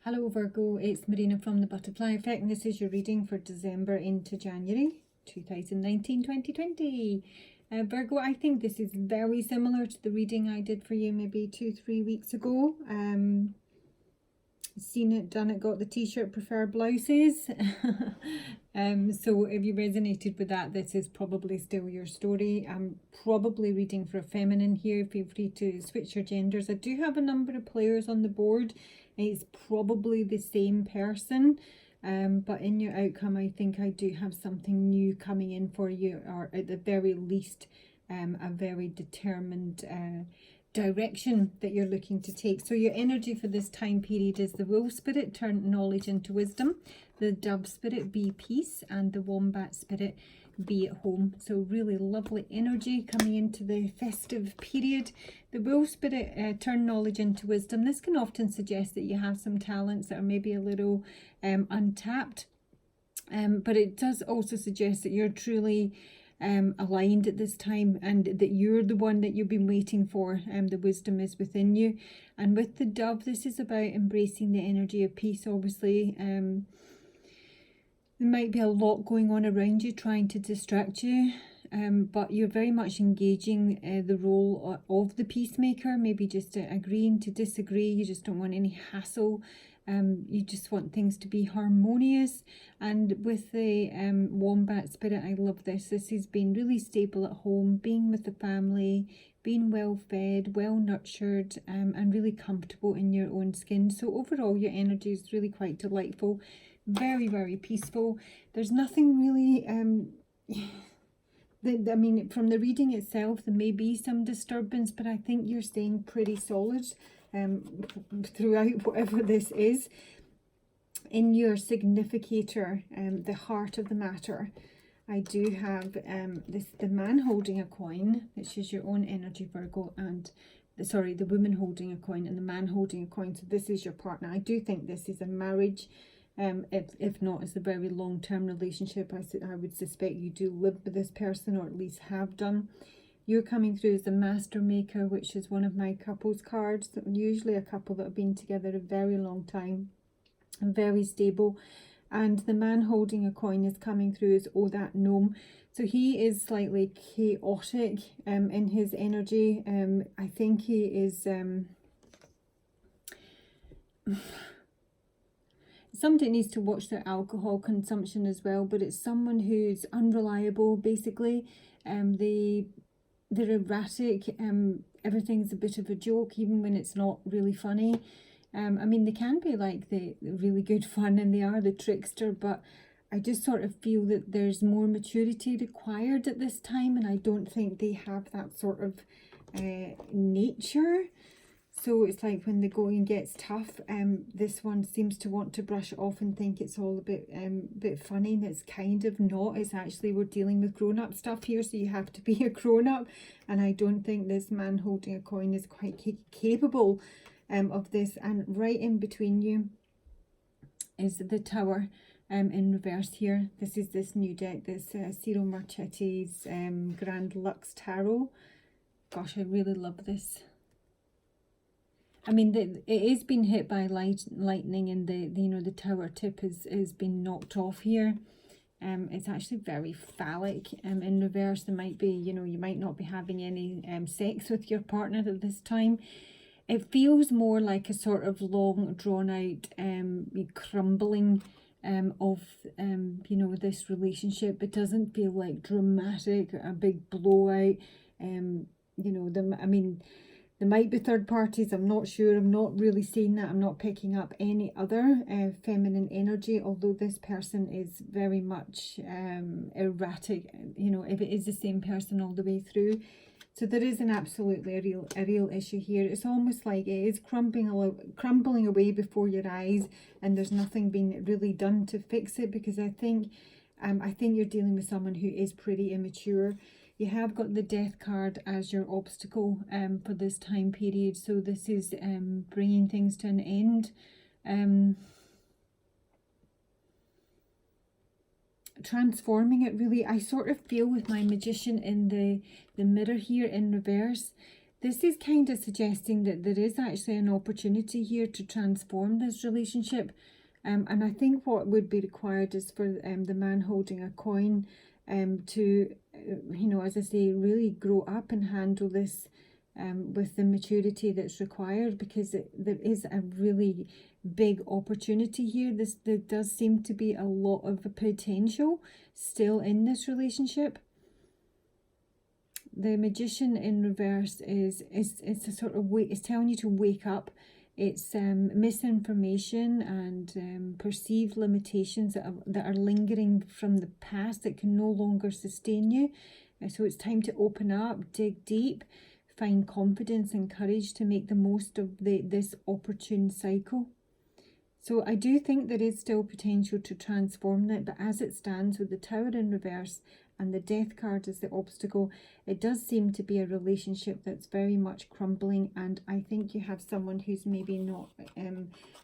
Hello Virgo, it's Marina from the Butterfly Effect, and this is your reading for December into January 2019-2020. Virgo, I think this is very similar to the reading I did for you maybe 2-3 weeks ago. Seen it, done it, got the t-shirt, prefer blouses. So if you resonated with that, this is probably still your story. I'm probably reading for a feminine here. Feel free to switch your genders. I do have a number of players on the board. It's probably the same person, but in your outcome I think I do have something new coming in for you, or at the very least a very determined direction that you're looking to take. So your energy for this time period is the Wolf Spirit, turn knowledge into wisdom, the Dove Spirit, be peace, and the Wombat Spirit, be at home. So really lovely energy coming into the festive period. The Wolf Spirit, turn knowledge into wisdom. This can often suggest that you have some talents that are maybe a little untapped, but it does also suggest that you're truly aligned at this time, and that you're the one that you've been waiting for. The wisdom is within you. And with the Dove, this is about embracing the energy of peace. Obviously, there might be a lot going on around you trying to distract you, but you're very much engaging the role of the peacemaker, maybe just agreeing to disagree. You just don't want any hassle. You just want things to be harmonious. And with the Wombat Spirit, I love this. This has been really stable at home, being with the family, being well fed, well nurtured, and really comfortable in your own skin. So overall, your energy is really quite delightful. Very, very peaceful. There's nothing really, I mean, from the reading itself, there may be some disturbance, but I think you're staying pretty solid throughout whatever this is. In your significator, the heart of the matter, I do have the man holding a coin, which is your own energy, Virgo, and the woman holding a coin and the man holding a coin. So this is your partner. I do think this is a marriage. If not, it's a very long-term relationship. I would suspect you do live with this person, or at least have done. You're coming through as the Master Maker, which is one of my couples cards. Usually a couple that have been together a very long time and very stable. And the man holding a coin is coming through as that gnome. So he is slightly chaotic in his energy. I think he is... somebody needs to watch their alcohol consumption as well, but it's someone who's unreliable, basically. They're erratic. Everything's a bit of a joke, even when it's not really funny. I mean, they can be like the really good fun, and they are the trickster, but I just sort of feel that there's more maturity required at this time, and I don't think they have that sort of nature. So it's like when the going gets tough, this one seems to want to brush it off and think it's all a bit funny, and it's kind of not. It's actually, we're dealing with grown-up stuff here, so you have to be a grown-up, and I don't think this man holding a coin is quite capable of this. And right in between you is the Tower in reverse here. This is this new deck, this Ciro Marchetti's Grand Lux Tarot. Gosh, I really love this. I mean, it has been hit by lightning, and the tower tip has been knocked off here. It's actually very phallic. In reverse, there might be, you might not be having any sex with your partner at this time. It feels more like a sort of long, drawn out crumbling of this relationship. It doesn't feel like dramatic, a big blowout. There might be third parties, I'm not sure. I'm not really seeing that. I'm not picking up any other feminine energy, although this person is very much erratic, if it is the same person all the way through. So there is absolutely a real issue here. It's almost like it is crumbling away before your eyes, and there's nothing being really done to fix it, because I think you're dealing with someone who is pretty immature. You have got the Death card as your obstacle for this time period. So this is bringing things to an end. Transforming it, really. I sort of feel with my Magician in the mirror here in reverse, This is kind of suggesting that there is actually an opportunity here to transform this relationship. And I think what would be required is for the man holding a coin to, as I say, really grow up and handle this with the maturity that's required, because there is a really big opportunity here. There does seem to be a lot of potential still in this relationship. The Magician in reverse is a sort of it's telling you to wake up. It's misinformation and perceived limitations that are lingering from the past that can no longer sustain you. So it's time to open up, dig deep, find confidence and courage to make the most of this opportune cycle. So I do think there is still potential to transform that, but as it stands with the Tower in reverse and the Death card as the obstacle, it does seem to be a relationship that's very much crumbling, and I think you have someone who's maybe not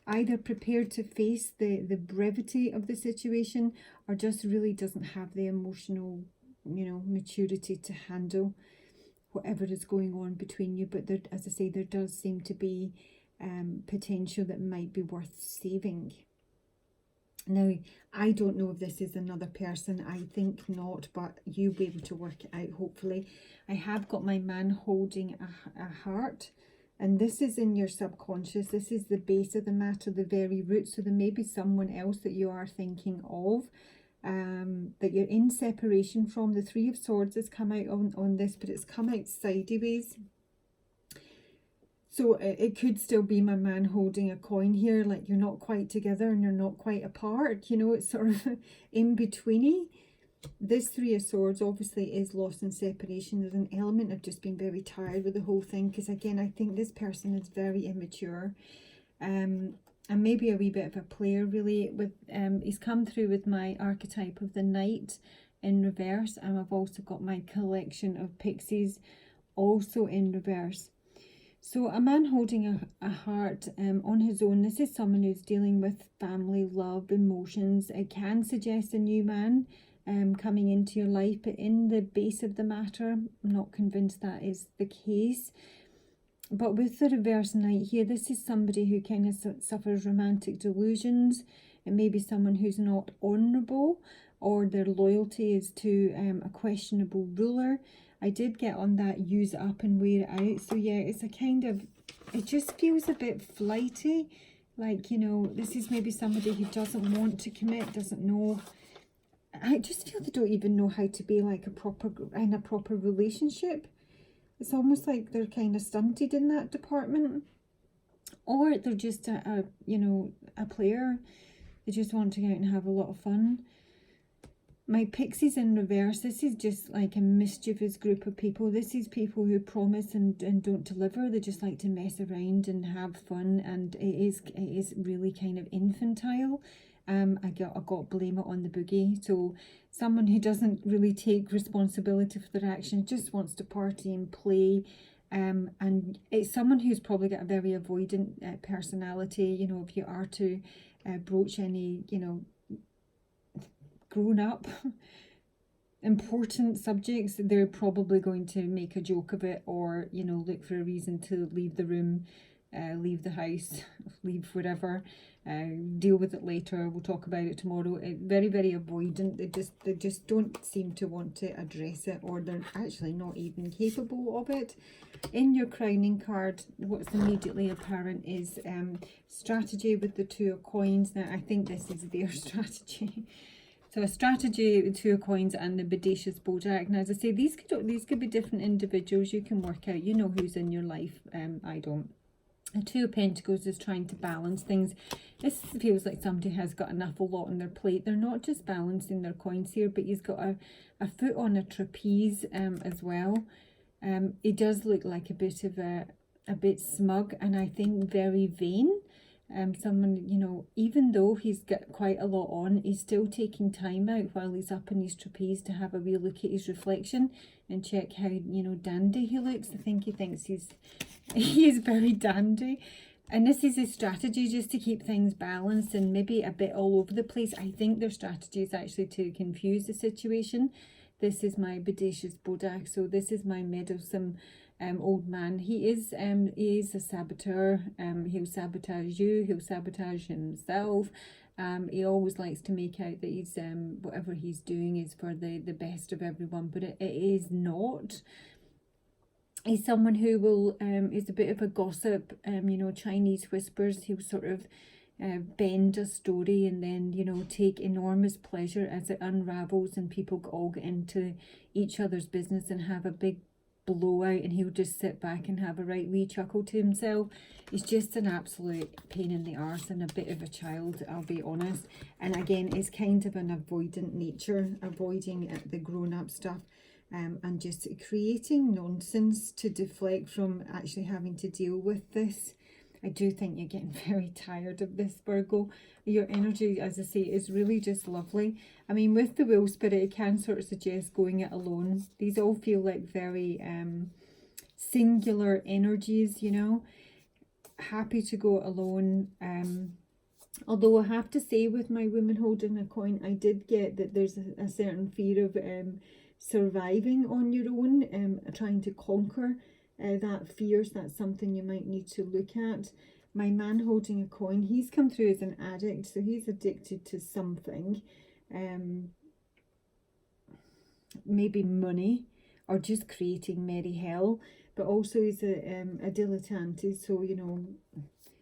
either prepared to face the brevity of the situation, or just really doesn't have the emotional, maturity to handle whatever is going on between you. But there, as I say, there does seem to be potential that might be worth saving. Now, I don't know if this is another person. I think not, but you'll be able to work it out, hopefully. I have got my man holding a heart, and this is in your subconscious. This is the base of the matter, the very root. So there may be someone else that you are thinking of, that you're in separation from. The Three of Swords has come out on this, but it's come out sideways. So it could still be my man holding a coin here, like you're not quite together and you're not quite apart, it's sort of in betweeny. This Three of Swords obviously is loss and separation. There's an element of just being very tired with the whole thing, because again, I think this person is very immature, and maybe a wee bit of a player, really. With he's come through with my archetype of the Knight in reverse, and I've also got my collection of pixies also in reverse. So a man holding a heart on his own, this is someone who's dealing with family, love, emotions. It can suggest a new man coming into your life, but in the base of the matter, I'm not convinced that is the case. But with the reverse Knight here, this is somebody who kind of suffers romantic delusions. It may be someone who's not honourable, or their loyalty is to a questionable ruler. I did get on that use it up and wear it out. So yeah, it's a kind of, it just feels a bit flighty. Like, this is maybe somebody who doesn't want to commit, doesn't know. I just feel they don't even know how to be like in a proper relationship. It's almost like they're kind of stunted in that department. Or they're just a player. They just want to go out and have a lot of fun. My pixies in reverse, this is just like a mischievous group of people. This is people who promise and don't deliver. They just like to mess around and have fun, and it is really kind of infantile. I got blame it on the boogie. So someone who doesn't really take responsibility for their actions, just wants to party and play. And it's someone who's probably got a very avoidant personality. If you are to broach any, grown up important subjects, they're probably going to make a joke of it, or look for a reason to leave the room, leave the house, leave whatever, deal with it later, we'll talk about it tomorrow. Very, very avoidant. They just don't seem to want to address it, or they're actually not even capable of it. In your crowning card, what's immediately apparent is strategy with the Two of Coins. Now I think this is their strategy. So a strategy with Two of Coins and the Bodacious Bojack. Now, as I say, these could be different individuals. You can work out, who's in your life. I don't. The Two of Pentacles is trying to balance things. This feels like somebody has got an awful lot on their plate. They're not just balancing their coins here, but he's got a foot on a trapeze as well. He does look like a bit smug, and I think very vain. Someone, even though he's got quite a lot on, he's still taking time out while he's up in his trapeze to have a wee look at his reflection and check how, dandy he looks. I think he thinks he is very dandy. And this is his strategy, just to keep things balanced and maybe a bit all over the place. I think their strategy is actually to confuse the situation. This is my Bodacious Bodak, so this is my meddlesome old man. He is a saboteur. He'll sabotage you, he'll sabotage himself. He always likes to make out that he's whatever he's doing is for the best of everyone, but it is not. He's someone who will is a bit of a gossip, you know, Chinese whispers. He'll sort of bend a story and then, you know, take enormous pleasure as it unravels and people all get into each other's business and have a big blowout, and he'll just sit back and have a right wee chuckle to himself. He's just an absolute pain in the arse and a bit of a child, I'll be honest. And again, it's kind of an avoidant nature, avoiding the grown-up stuff, and just creating nonsense to deflect from actually having to deal with this. I do think you're getting very tired of this, Virgo. Your energy, as I say, is really just lovely. I mean, with the Will Spirit, it can sort of suggest going it alone. These all feel like very singular energies, you know. Happy to go alone. Although I have to say, with my woman holding a coin, I did get that there's a certain fear of surviving on your own, trying to conquer that fears. That's something you might need to look at. My man holding a coin, he's come through as an addict, so he's addicted to something, maybe money or just creating merry hell, but also he's a dilettante, so, you know,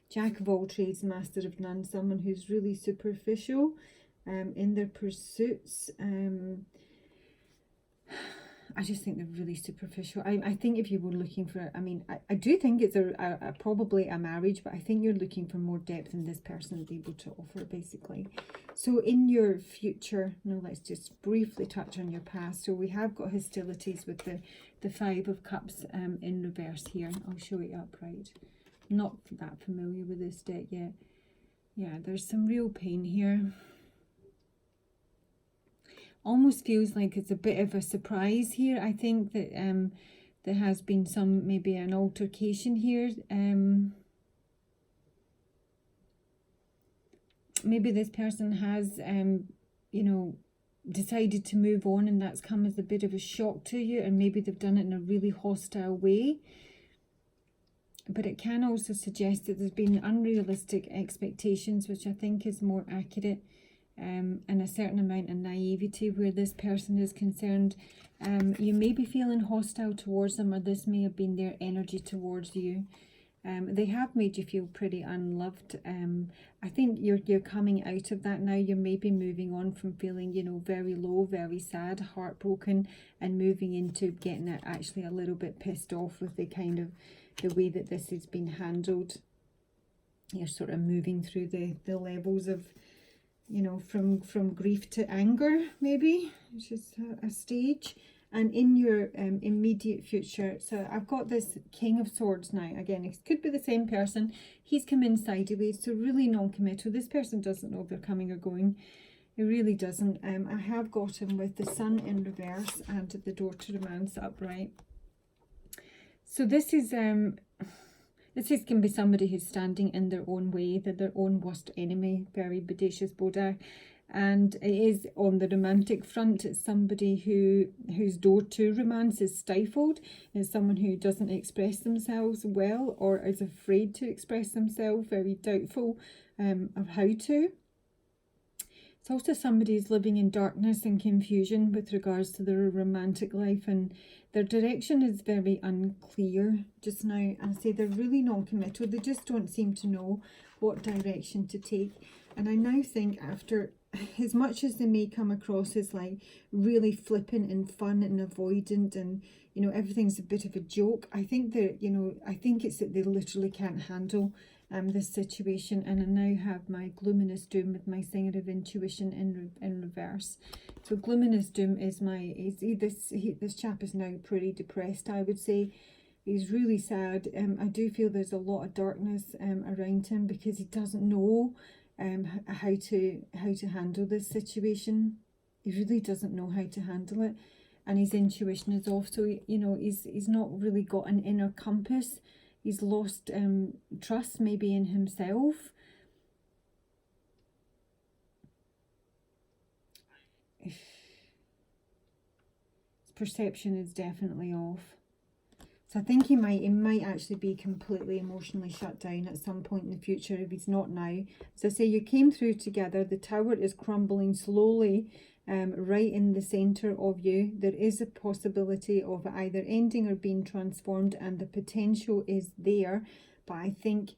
jack of all trades, master of none, someone who's really superficial in their pursuits. I just think they're really superficial. I think if you were looking for, I mean, I do think it's probably a marriage, but I think you're looking for more depth than this person is able to offer, basically. So in your future, now let's just briefly touch on your past. So we have got hostilities with the Five of Cups in reverse here. I'll show it upright. Not that familiar with this deck yet. Yeah, there's some real pain here. Almost feels like it's a bit of a surprise here. I think that there has been maybe an altercation here. Maybe this person has, you know, decided to move on, and that's come as a bit of a shock to you, and maybe they've done it in a really hostile way. But it can also suggest that there's been unrealistic expectations, which I think is more accurate. And a certain amount of naivety where this person is concerned. You may be feeling hostile towards them, or this may have been their energy towards you. They have made you feel pretty unloved. I think you're coming out of that now. You're maybe moving on from feeling, you know, very low, very sad, heartbroken, and moving into getting it actually a little bit pissed off with the kind of the way that this has been handled. You're sort of moving through the levels of, you know, from grief to anger, maybe, which is a stage. And in your immediate future, so I've got this King of Swords now. Again, it could be the same person. He's come in sideways, so really non-committal. This person doesn't know if they're coming or going. It really doesn't. I have got him with the Sun in reverse and the Door to Romance upright. So this is can be somebody who's standing in their own way, they're their own worst enemy, very bodacious Boda. And it is on the romantic front. It's somebody whose door to romance is stifled. It's someone who doesn't express themselves well, or is afraid to express themselves, very doubtful of how to. It's also somebody who's living in darkness and confusion with regards to their romantic life, and their direction is very unclear just now. I say they're really non-committal. They just don't seem to know what direction to take. And I now think, after, as much as they may come across as like really flippant and fun and avoidant, and, you know, everything's a bit of a joke, I think that, you know, I think it's that they literally can't handle this situation. And I now have my Luminous Doom with my Singer of Intuition in reverse. So Luminous Doom is this chap is now pretty depressed, I would say. He's really sad. I do feel there's a lot of darkness around him, because he doesn't know how to handle this situation. He really doesn't know how to handle it, and his intuition is off. So, you know, he's not really got an inner compass. He's lost trust maybe in himself. His perception is definitely off. So I think he might actually be completely emotionally shut down at some point in the future if he's not now. So I say you came through together. The tower is crumbling slowly, right in the center of you. There is a possibility of either ending or being transformed, and the potential is there. But I think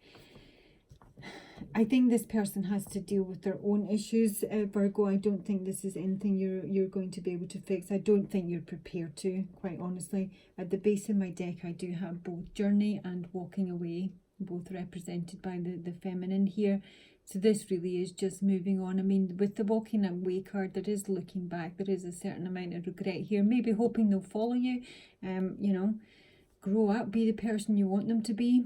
this person has to deal with their own issues, Virgo. I don't think this is anything you're going to be able to fix. I don't think you're prepared to, quite honestly. At the base of my deck, I do have both journey and walking away, both represented by the feminine here. So this really is just moving on. I mean, with the walking away card, there is looking back. There is a certain amount of regret here. Maybe hoping they'll follow you. You know, grow up, be the person you want them to be.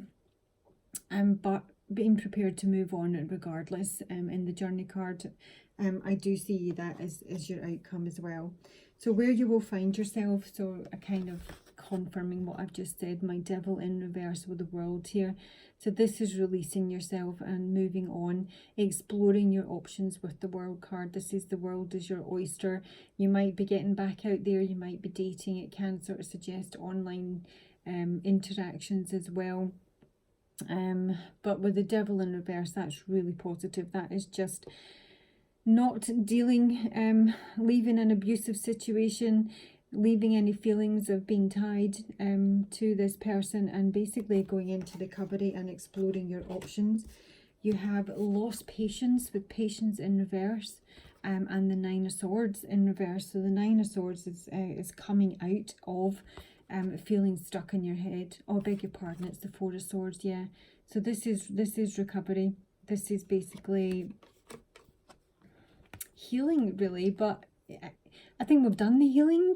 But being prepared to move on regardless. In the journey card, I do see that as your outcome as well. So where you will find yourself, so a kind of confirming what I've just said, my devil in reverse with the world here. So this is releasing yourself and moving on, exploring your options with the world card. This is the world is your oyster. You might be getting back out there, you might be dating. It can sort of suggest online interactions as well. But with the devil in reverse, that's really positive. That is just not dealing, leaving an abusive situation, leaving any feelings of being tied to this person, and basically going into recovery and exploring your options. You have lost patience with patience in reverse, and the Nine of Swords in reverse. So the Nine of Swords is coming out of feeling stuck in your head. Oh, I beg your pardon, it's the Four of Swords. Yeah, so this is recovery. This is basically healing, really. But I think we've done the healing.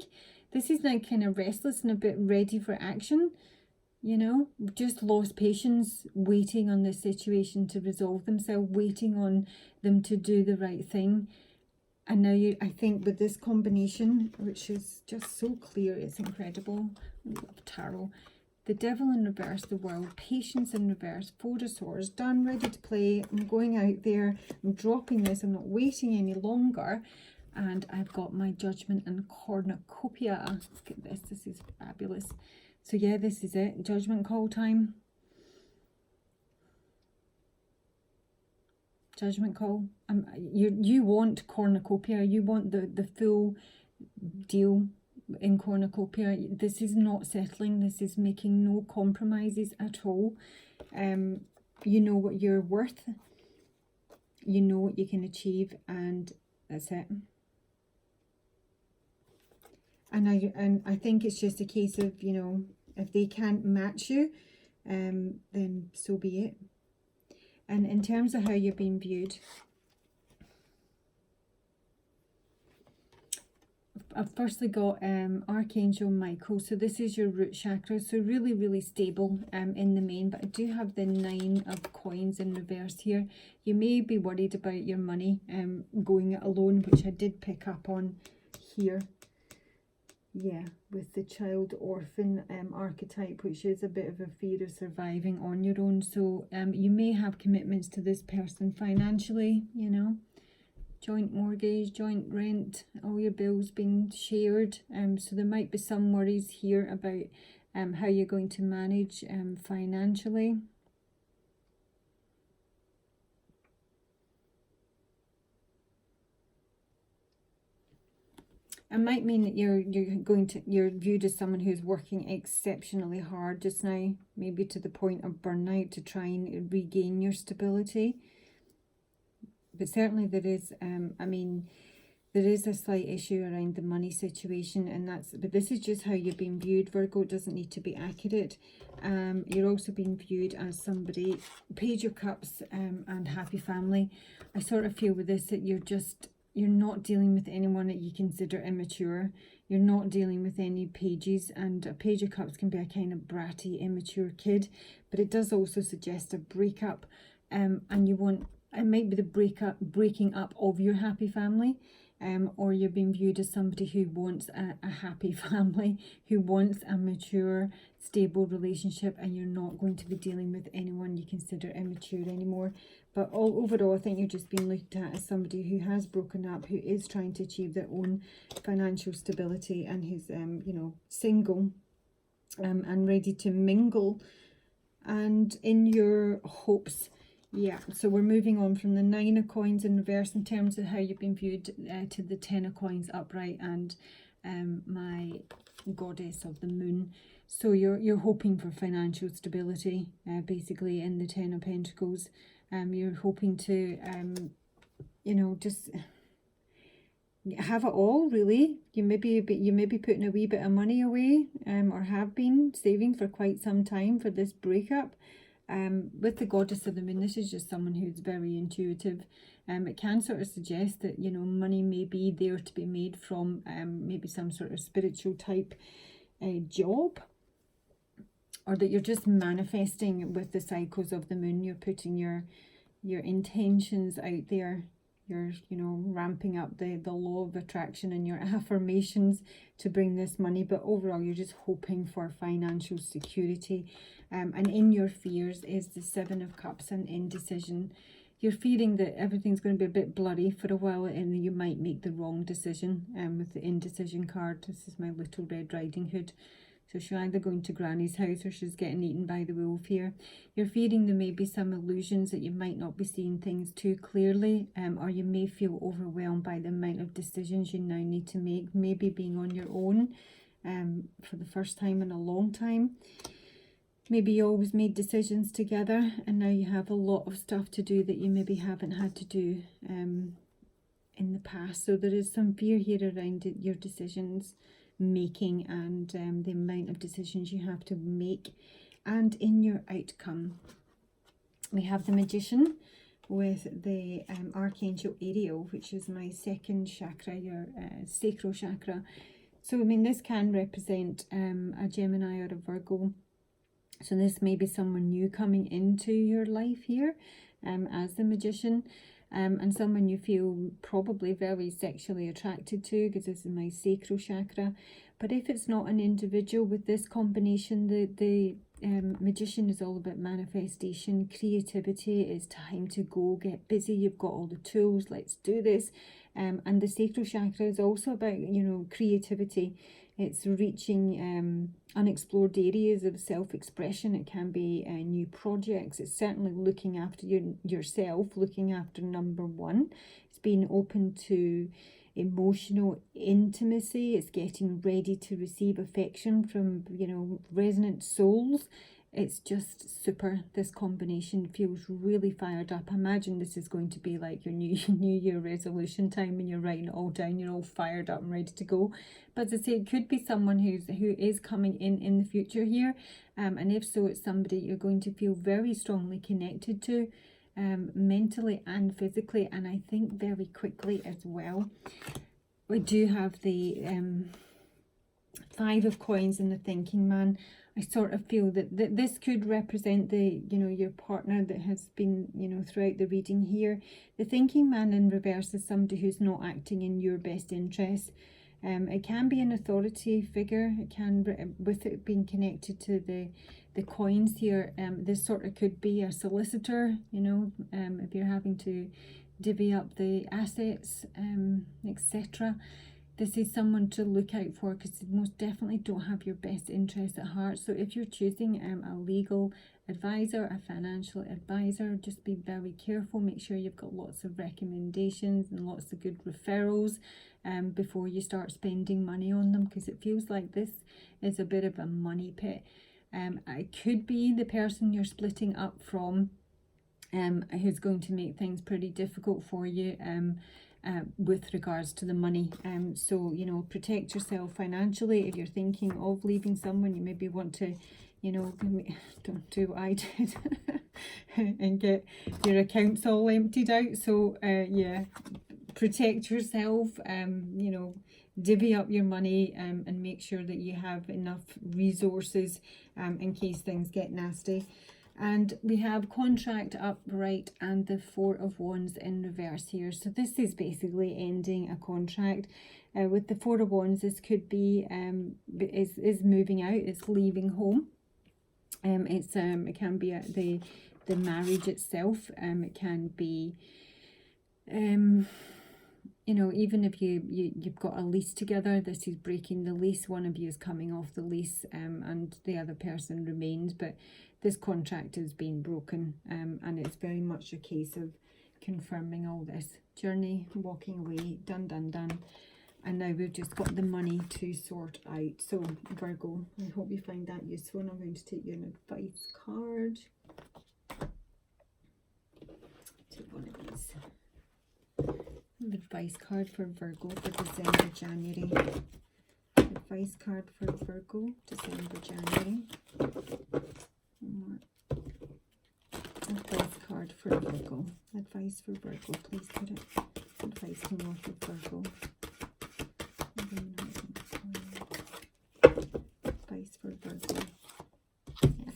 This is now kind of restless and a bit ready for action. You know, just lost patience, waiting on this situation to resolve themselves, waiting on them to do the right thing. And now I think with this combination, which is just so clear, it's incredible. I love tarot. The devil in reverse, the world, patience in reverse, Four of Swords, done, ready to play. I'm going out there, I'm dropping this, I'm not waiting any longer. And I've got my judgment and cornucopia. Look at this is fabulous. So yeah, this is it, judgment call time. Judgment call. You want cornucopia. You want the full deal in cornucopia. This is not settling. This is making no compromises at all. You know what you're worth. You know what you can achieve, and that's it. And I think it's just a case of, you know, if they can't match you, then so be it. And in terms of how you're being viewed, I've firstly got Archangel Michael. So this is your root chakra. So really, really stable in the main. But I do have the Nine of Coins in reverse here. You may be worried about your money going it alone, which I did pick up on here. Yeah, with the child orphan archetype, which is a bit of a fear of surviving on your own. So you may have commitments to this person financially, you know, joint mortgage, joint rent, all your bills being shared. So there might be some worries here about how you're going to manage financially. It might mean that you're viewed as someone who's working exceptionally hard just now, maybe to the point of burnout, to try and regain your stability. But certainly there is, I mean, there is a slight issue around the money situation, and but this is just how you're being viewed, Virgo. It doesn't need to be accurate. You're also being viewed as somebody, Page of Cups, and happy family. I sort of feel with this that you're not dealing with anyone that you consider immature. You're not dealing with any pages, and a Page of Cups can be a kind of bratty, immature kid, but it does also suggest a breakup, and it might be the breaking up of your happy family, or you're being viewed as somebody who wants a happy family, who wants a mature, stable relationship, and you're not going to be dealing with anyone you consider immature anymore. But overall, I think you're just being looked at as somebody who has broken up, who is trying to achieve their own financial stability, and who's, you know, single. and ready to mingle and in your hopes. Yeah, so we're moving on from the 9 of coins in reverse in terms of how you've been viewed to the 10 of coins upright and my goddess of the moon. So you're hoping for financial stability, basically, in the 10 of Pentacles. You're hoping to, you know, just have it all, really. You may be putting a wee bit of money away, or have been saving for quite some time for this breakup. With the goddess of the moon, this is just someone who's very intuitive. It can sort of suggest that, you know, money may be there to be made from maybe some sort of spiritual type job, or that you're just manifesting with the cycles of the moon. You're putting your intentions out there. You're, you know, ramping up the law of attraction and your affirmations to bring this money. But overall, you're just hoping for financial security. And in your fears is the 7 of Cups and indecision. You're feeling that everything's going to be a bit blurry for a while and you might make the wrong decision. With the indecision card, this is my Little Red Riding Hood. So she's either going to Granny's house or she's getting eaten by the wolf here. You're feeling there may be some illusions that you might not be seeing things too clearly, or you may feel overwhelmed by the amount of decisions you now need to make, maybe being on your own for the first time in a long time. Maybe you always made decisions together and now you have a lot of stuff to do that you maybe haven't had to do in the past. So there is some fear here around your decisions making and the amount of decisions you have to make and in your outcome. We have the Magician with the Archangel Ariel, which is my second chakra, your sacral chakra. So I mean, this can represent a Gemini or a Virgo. So this may be someone new coming into your life here as the Magician. And someone you feel probably very sexually attracted to, because this is my sacral chakra. But if it's not an individual with this combination, the Magician is all about manifestation, creativity. It's time to go, get busy. You've got all the tools. Let's do this. And the sacral chakra is also about, you know, creativity. It's reaching unexplored areas of self-expression. It can be new projects. It's certainly looking after yourself, looking after number one. It's being open to emotional intimacy. It's getting ready to receive affection from, you know, resonant souls. It's just super. This combination feels really fired up. I imagine this is going to be like your new year resolution time and you're writing it all down. You're all fired up and ready to go. But as I say, it could be someone who is coming in the future here. And if so, it's somebody you're going to feel very strongly connected to, mentally and physically, and I think very quickly as well. We do have the 5 of coins and the thinking man. I sort of feel that this could represent the, you know, your partner that has been, you know, throughout the reading here. The thinking man in reverse is somebody who's not acting in your best interest. It can be an authority figure. It can, with it being connected to the coins here, this sort of could be a solicitor, you know, if you're having to divvy up the assets, etc. This is someone to look out for because they most definitely don't have your best interest at heart. So if you're choosing a legal advisor, a financial advisor, just be very careful. Make sure you've got lots of recommendations and lots of good referrals before you start spending money on them, because it feels like this is a bit of a money pit. It could be the person you're splitting up from who's going to make things pretty difficult for you with regards to the money. So, you know, protect yourself financially. If you're thinking of leaving someone, you maybe want to, you know, don't do what I did and get your accounts all emptied out. So yeah, protect yourself, you know, divvy up your money and make sure that you have enough resources in case things get nasty. And we have contract upright and the 4 of Wands in reverse here. So this is basically ending a contract. With the 4 of Wands, this could be is moving out. It's leaving home. It can be the marriage itself. It can be you know, even if you've got a lease together, this is breaking the lease. One of you is coming off the lease, and the other person remains, but this contract is being broken, and it's very much a case of confirming all this. Journey, walking away, done, done, done. And now we've just got the money to sort out. So Virgo, I hope you find that useful. And I'm going to take you an advice card. Take one of these. Advice card for Virgo for December, January. Advice card for Virgo, December, January. Advice card for Virgo. Advice for Virgo. Please put it. Advice more for Virgo. Advice for Virgo. Yeah.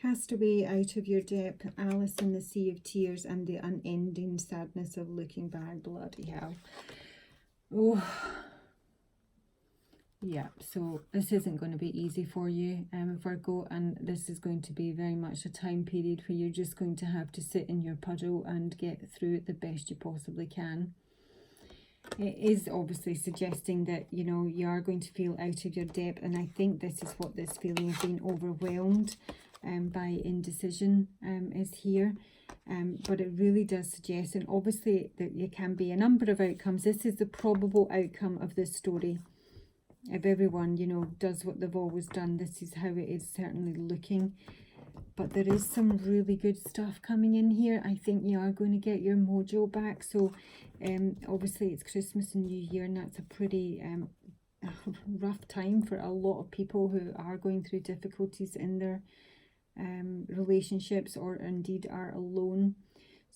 Cast away out of your depth, Alice in the Sea of Tears, and the unending sadness of looking back. Bloody hell. Oh. Yeah, so this isn't going to be easy for you, Virgo, and this is going to be very much a time period where you're just going to have to sit in your puddle and get through it the best you possibly can. It is obviously suggesting that, you know, you are going to feel out of your depth, and I think this is what this feeling of being overwhelmed by indecision is here. But it really does suggest, and obviously that there can be a number of outcomes. This is the probable outcome of this story. If everyone, you know, does what they've always done, this is how it is certainly looking. But there is some really good stuff coming in here. I think you are going to get your mojo back. So obviously it's Christmas and New Year, and that's a pretty rough time for a lot of people who are going through difficulties in their relationships, or indeed are alone.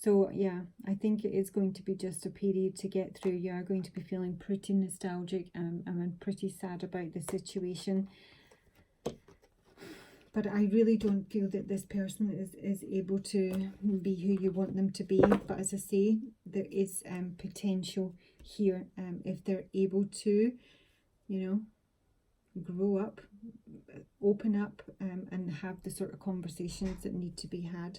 So yeah, I think it is going to be just a period to get through. You are going to be feeling pretty nostalgic and pretty sad about the situation. But I really don't feel that this person is able to be who you want them to be. But as I say, there is potential here if they're able to, you know, grow up, open up, and have the sort of conversations that need to be had.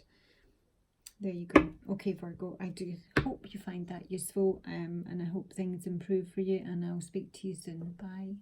There you go. Okay, Virgo, I do hope you find that useful, and I hope things improve for you, and I'll speak to you soon. Bye.